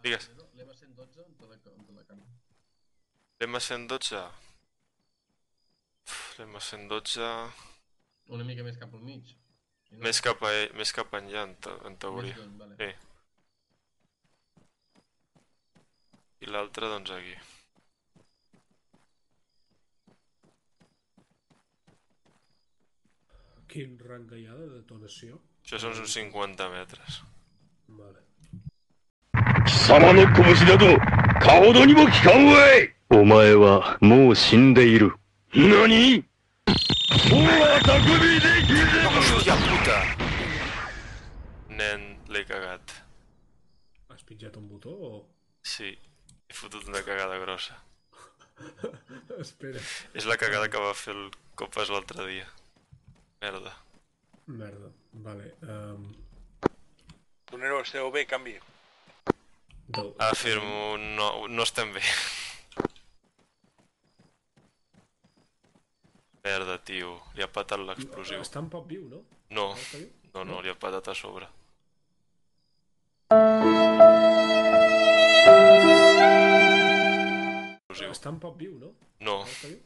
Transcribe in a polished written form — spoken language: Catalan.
Digues. L'EMA 112 on te la canto. L'M 112. L'M 112. Una mica més cap al mig. I no, Més cap enllà, en teoria. més lluny, vale. Sí. I l'altre, doncs, aquí. Quin rang hi ha de detonació? Això són uns 50 metres. Vale. 貴様の拳など顔どにも効かんわい。お前はもう死んでいる。何？そうは匠できる。 Hòstia puta! Nen, l'he cagat. Has pitjat un botó o...? Sí, he fotut una cagada grossa. Espera. És la cagada que va fer el Copes l'altre dia. Merda. Merda. Vale. Donero, esteu bé, canvi. Afirmo, no estem bé. Merda, tio. Li ha patat l'explosiu. Està en pot viu, no? No, Està viu? no, li ha patat a sobre. Està en pot viu, no? No, Està viu?